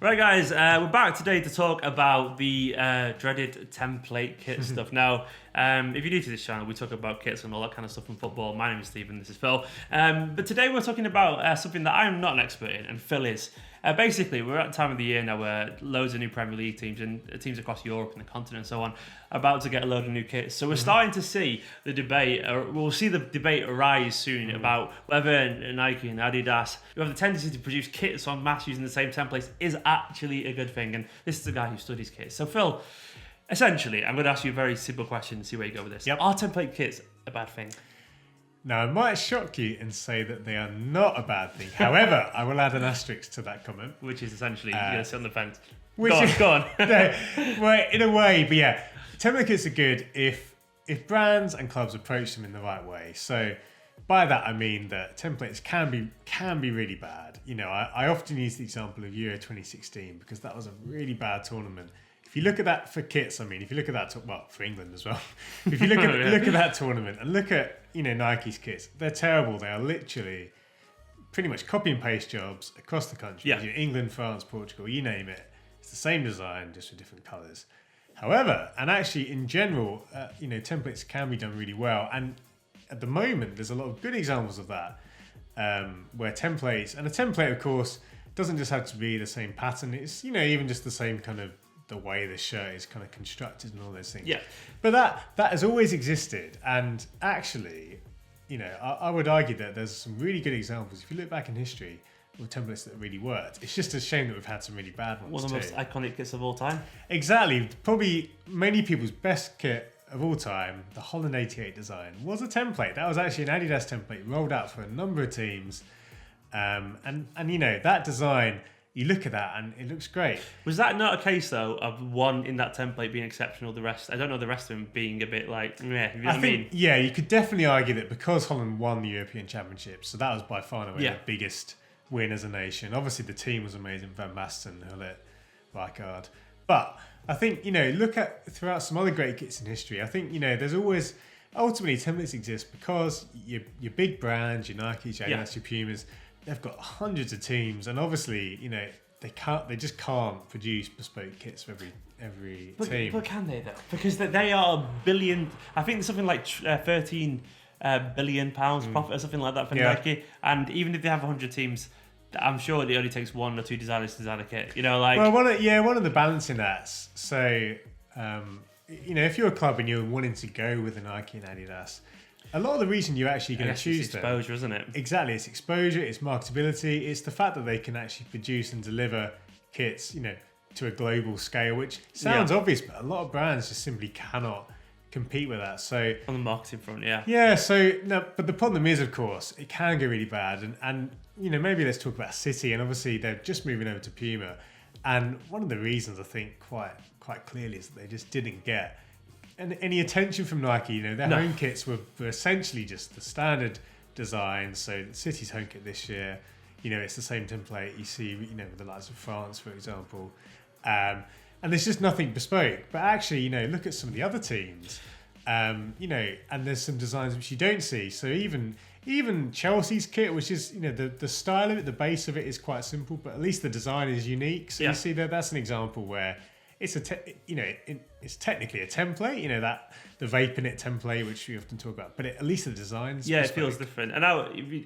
Right, guys, we're back today to talk about the dreaded template kit stuff. Now, if you're new to this channel, we talk about kits and all that kind of stuff in football. My name is Stephen, this is Phil. But today we're talking about something that I'm not an expert in, and Phil is. Basically, we're at the time of the year now where loads of new Premier League teams and teams across Europe and the continent and so on are about to get a load of new kits. So we're starting to see the debate, or we'll see the debate arise soon about whether Nike and Adidas, who have the tendency to produce kits en masse using the same templates, is actually a good thing. And this is a guy who studies kits. So Phil, essentially, I'm going to ask you a very simple question and see where you go with this. Yep. Are template kits a bad thing? Now, I might shock you and say that they are not a bad thing. However, I will add an asterisk to that comment. Which is essentially, you're going to sit on the fence. Which Go on. No, well, in a way, but yeah, template kits are good if brands and clubs approach them in the right way. So by that, I mean that templates can be really bad. You know, I often use the example of Euro 2016 because that was a really bad tournament. If you look at that for kits, I mean, if you look at that, well, for England as well. If you look at look at that tournament and look at Nike's kits, they're terrible. They are literally pretty much copy and paste jobs across the country. Yeah. England, France, Portugal, you name it. It's the same design, just with different colours. However, and actually in general, templates can be done really well. And at the moment, there's a lot of good examples of that, where templates, and a template, of course, doesn't just have to be the same pattern. It's even just the same kind of the way the shirt is kind of constructed and all those things. Yeah. But that has always existed, and actually, I would argue that there's some really good examples. If you look back in history of templates that really worked, it's just a shame that we've had some really bad ones. One of the most iconic kits of all time. Exactly. Probably many people's best kit of all time, the Holland 88 design, was a template. That was actually an Adidas template rolled out for a number of teams. And that design, you look at that and it looks great. Was that not a case, though, of one in that template being exceptional, the rest, I don't know, the rest of them being a bit like, meh, you know what I mean? Yeah, you could definitely argue that because Holland won the European Championship, so that was by far and away the biggest win as a nation. Obviously, the team was amazing, Van Basten, Hullet, Rijkaard. But I think, look at throughout some other great kits in history, I think, there's always, ultimately, templates exist because your big brands, your Nikes, your Adidas, your Pumas, they've got hundreds of teams, and obviously, they just can't produce bespoke kits for every team. But can they, though? Because they are a billion. I think there's something like 13 billion pounds profit or something like that for Nike. And even if they have 100 teams, I'm sure it only takes one or two designers to design a kit. Well, one of the balancing acts. So, if you're a club and you're wanting to go with a Nike and Adidas, a lot of the reason you're actually going to choose them. It's exposure, isn't it? Exactly. It's exposure, it's marketability, it's the fact that they can actually produce and deliver kits, to a global scale, which sounds obvious, but a lot of brands just simply cannot compete with that. So on the marketing front, but the problem is, of course, it can go really bad. And maybe let's talk about City, and obviously they're just moving over to Puma. And one of the reasons I think quite clearly is that they just didn't get any attention from Nike. Their home kits were essentially just the standard design. So City's home kit this year, it's the same template you see, with the likes of France, for example. And there's just nothing bespoke. But actually, look at some of the other teams, and there's some designs which you don't see. So even Chelsea's kit, which is, the style of it, the base of it is quite simple, but at least the design is unique. So you see that's an example where it's it's technically a template, that the Vape in it template, which we often talk about, but at least the design's it feels different. And now we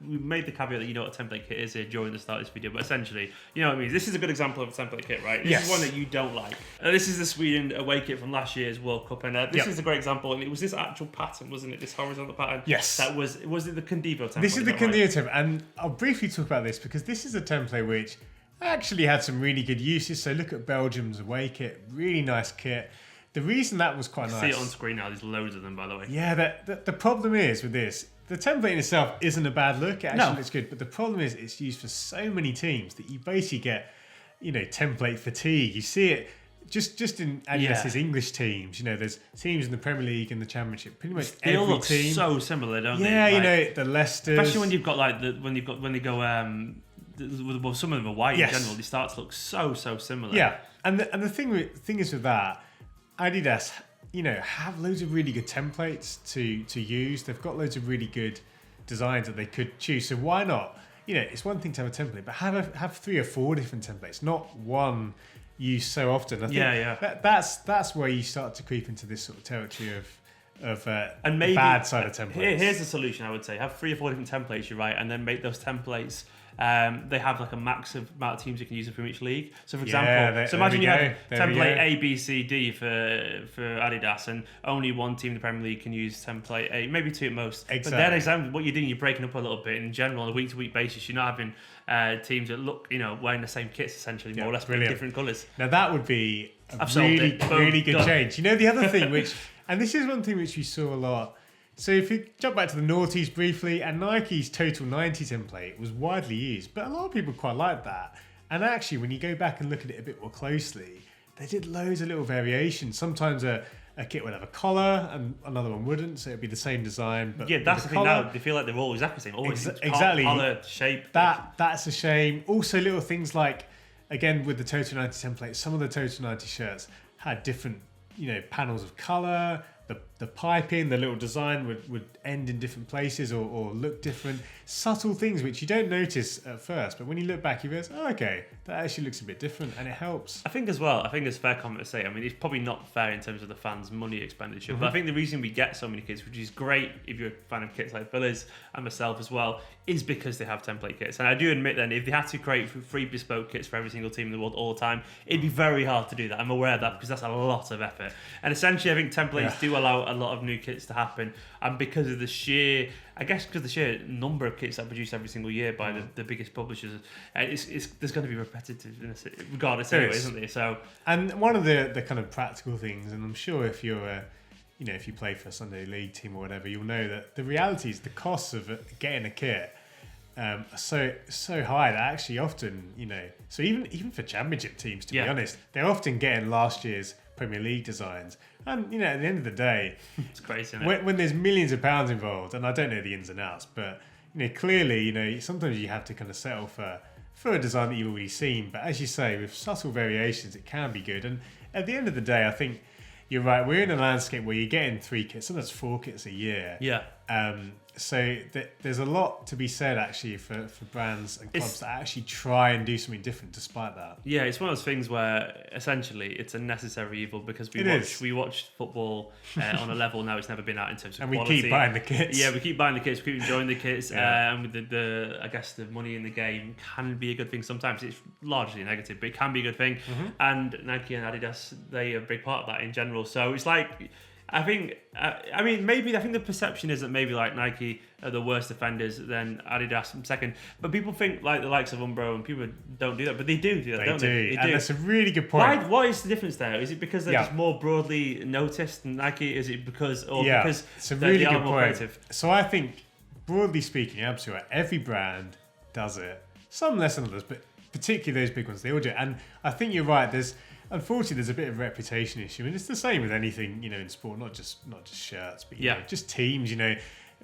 made the caveat that you know what a template kit is here during the start of this video, but essentially, you know what I mean. This is a good example of a template kit, right? This is one that you don't like. This is the Sweden away kit from last year's World Cup, and this is a great example. And it was this actual pattern, wasn't it? This horizontal pattern. Yes. That was it the Condivo template? This is the Condivo template, and I'll briefly talk about this because this is a template which actually had some really good uses. So look at Belgium's away kit, really nice kit. The reason that was quite nice. See it on screen now. There's loads of them, by the way. Yeah, the problem is with this, the template in itself isn't a bad look. It actually looks good, but the problem is it's used for so many teams that you basically get, template fatigue. You see it just in Adidas's English teams. There's teams in the Premier League and the Championship. Pretty much they all every look team. so similar, don't they? Yeah, the Leicesters. Especially when you've got when they go. Well, some of them are white in general. They start to look so similar. Yeah, and the thing is with that, Adidas, have loads of really good templates to use. They've got loads of really good designs that they could choose. So why not it's one thing to have a template, but have 3 or 4 different templates, not one used so often. I think that's where you start to creep into this sort of territory of and maybe the bad side of templates. Here's the solution, I would say. Have 3 or 4 different templates, you're right, and then make those templates, they have like a max amount of teams you can use from each league. So for example, imagine you have template A, B, C, D for Adidas, and only one team in the Premier League can use template A, maybe 2 at most. Exactly. But then what you're doing, you're breaking up a little bit. In general, on a week-to-week basis, you're not having teams that look, wearing the same kits essentially, more or less, but different colours. Now that would be a really good change. The other thing which, and this is one thing which we saw a lot. So if you jump back to the noughties briefly, and Nike's Total 90 template was widely used, but a lot of people quite liked that. And actually, when you go back and look at it a bit more closely, they did loads of little variations. Sometimes a kit would have a collar and another one wouldn't, so it'd be the same design. But that's the thing now. They feel like they're all exactly the same. Always exactly. Collar, shape. That's a shame. Also, little things like, again, with the Total 90 template, some of the Total 90 shirts had different, panels of color. The piping, the little design would end in different places or look different. Subtle things which you don't notice at first, but when you look back, you realize, okay, that actually looks a bit different, and it helps. I think it's a fair comment to say. I mean, it's probably not fair in terms of the fans' money expenditure, but I think the reason we get so many kits, which is great if you're a fan of kits like Villas and myself as well, is because they have template kits. And I do admit then, if they had to create 3 bespoke kits for every single team in the world all the time, it'd be very hard to do that. I'm aware of that because that's a lot of effort. And essentially, I think templates do allow a lot of new kits to happen, and because of the sheer number of kits that are produced every single year by the biggest publishers, there's going to be repetitiveness regardless anyway, isn't there? So, and one of the kind of practical things, and I'm sure if you're if you play for a Sunday League team or whatever, you'll know that the reality is the costs of getting a kit are so high that actually often, so even for championship teams, to be honest, they're often getting last year's Premier League designs. And, at the end of the day, it's crazy, isn't it? When there's millions of pounds involved, and I don't know the ins and outs, but, clearly, sometimes you have to kind of settle for a design that you've already seen. But as you say, with subtle variations, it can be good. And at the end of the day, I think you're right. We're in a landscape where you're getting 3 kits, sometimes 4 kits a year. Yeah. So there's a lot to be said actually for brands and clubs that actually try and do something different despite that. Yeah, it's one of those things where essentially it's a necessary evil because we watch football on a level now it's never been at in terms of and quality. We keep buying the kits. Yeah, we keep buying the kits, we keep enjoying the kits, and with the I guess the money in the game can be a good thing. Sometimes it's largely negative, but it can be a good thing. And Nike and Adidas, they are a big part of that in general. So it's like, I think the perception is that maybe like Nike are the worst offenders, then Adidas second. But people think like the likes of Umbro and Puma don't do that, but they do that, don't they? They do. And that's a really good point. What is the difference there? Is it because they're just more broadly noticed than Nike? Is it because it's a really good point. Creative? So I think, broadly speaking, absolutely, every brand does it. Some less than others, but particularly those big ones, they all do it. And I think you're right. Unfortunately, there's a bit of a reputation issue, and it's the same with anything, in sport, not just shirts, but just teams.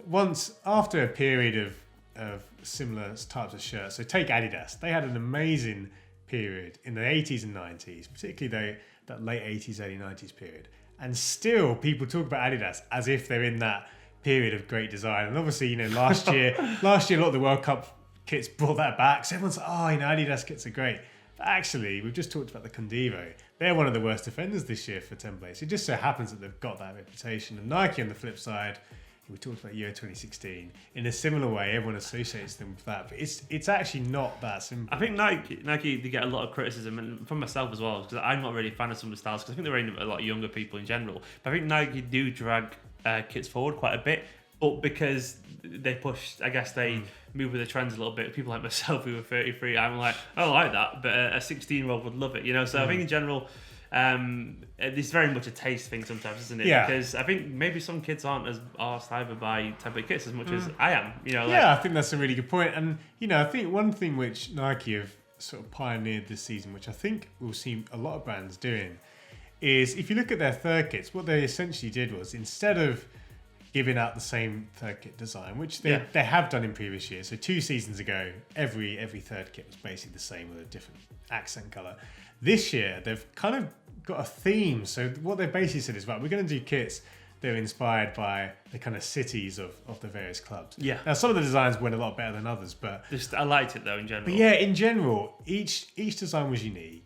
Once after a period of similar types of shirts, so take Adidas, they had an amazing period in the 80s and 90s, particularly that late 80s, early 90s period, and still people talk about Adidas as if they're in that period of great design. And obviously, last year, a lot of the World Cup kits brought that back. So everyone's like, Adidas kits are great. But actually, we've just talked about the Condivo. They're one of the worst offenders this year for templates. It just so happens that they've got that reputation. And Nike, on the flip side, we talked about Euro 2016. In a similar way, everyone associates them with that. But it's actually not that simple. I think Nike they get a lot of criticism, and from myself as well, because I'm not really a fan of some of the styles, because I think they're aimed at a lot of younger people in general. But I think Nike do drag kits forward quite a bit. But because they push, I guess they move with the trends a little bit. People like myself who are 33, I'm like, I don't like that, but a 16-year-old would love it, So I think in general, it's very much a taste thing sometimes, isn't it? Yeah. Because I think maybe some kids aren't as arsed either by template kits as much as I am. I think that's a really good point. And I think one thing which Nike have sort of pioneered this season, which I think we'll see a lot of brands doing, is if you look at their third kits, what they essentially did was, instead of giving out the same third kit design, which they have done in previous years. So 2 seasons ago, every third kit was basically the same with a different accent colour. This year, they've kind of got a theme. So what they basically said is, right, we're going to do kits they're inspired by the kind of cities of the various clubs. Yeah. Now, some of the designs went a lot better than others, but I liked it though in general. But yeah, in general, each design was unique.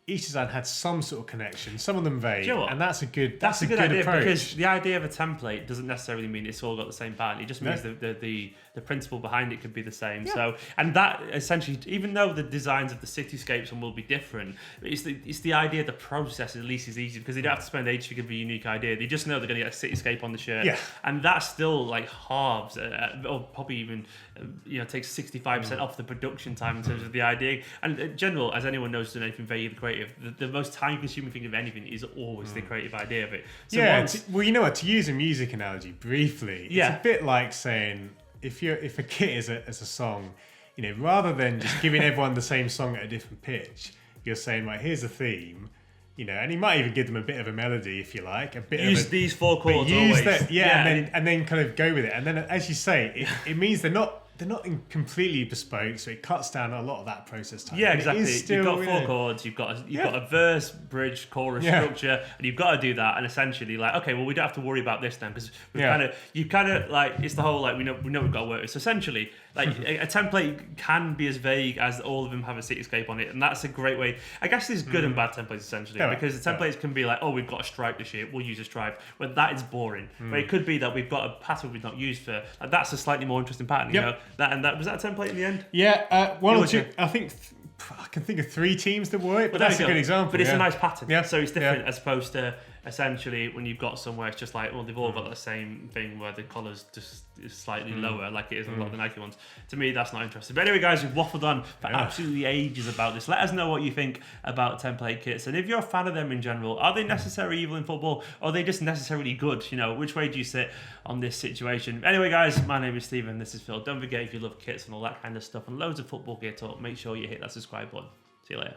Each design had some sort of connection. Some of them vague, and that's a good idea approach. Because the idea of a template doesn't necessarily mean it's all got the same pattern. It just means the principle behind it could be the same. Yeah. So, and that essentially, even though the designs of the cityscapes will be different, it's the idea, the process at least is easy because they don't have to spend ages to give a unique idea. They just know they're going to get a cityscape on the shirt, and that's still like halves, or probably even takes 65% off the production time in terms of the idea. And in general, as anyone knows, doing anything very creative, the most time-consuming thing of anything is always the creative idea of it. So well, you know what? To use a music analogy briefly, it's a bit like saying if a kit is a song, rather than just giving everyone the same song at a different pitch, you're saying, right, here's a theme. And you might even give them a bit of a melody if you like. Use these 4 chords always. And then kind of go with it. And then, as you say, it means they're not completely bespoke, so it cuts down a lot of that process time. Yeah, exactly. You've got 4 chords, you've got a verse, bridge, chorus structure, and you've got to do that. And essentially, like, okay, well, we don't have to worry about this then because you kind of like it's the whole like we know we've got to work with. So essentially, like a template can be as vague as all of them have a cityscape on it, and that's a great way. I guess there's good and bad templates essentially because the templates can be like, oh, we've got a stripe this year, we'll use a stripe. But that is boring. But it could be that we've got a pattern we've not used for. Like, that's a slightly more interesting pattern. You know. That was that a template in the end? Yeah, one or two. I think I can think of 3 teams that were it, but that's a good example. But it's a nice pattern. Yeah. So it's different as opposed to essentially when you've got somewhere it's just like, well, they've all got the same thing where the collar's just is slightly lower, like it is on a lot of the Nike ones. To me, that's not interesting. But anyway, guys, we've waffled on for absolutely ages about this. Let us know what you think about template kits, and if you're a fan of them in general, are they necessary evil in football, or are they just necessarily good? Which way do you sit on this situation? Anyway, guys, my name is Stephen. This is Phil. Don't forget, if you love kits and all that kind of stuff and loads of football gear talk, make sure you hit that subscribe button. See you later.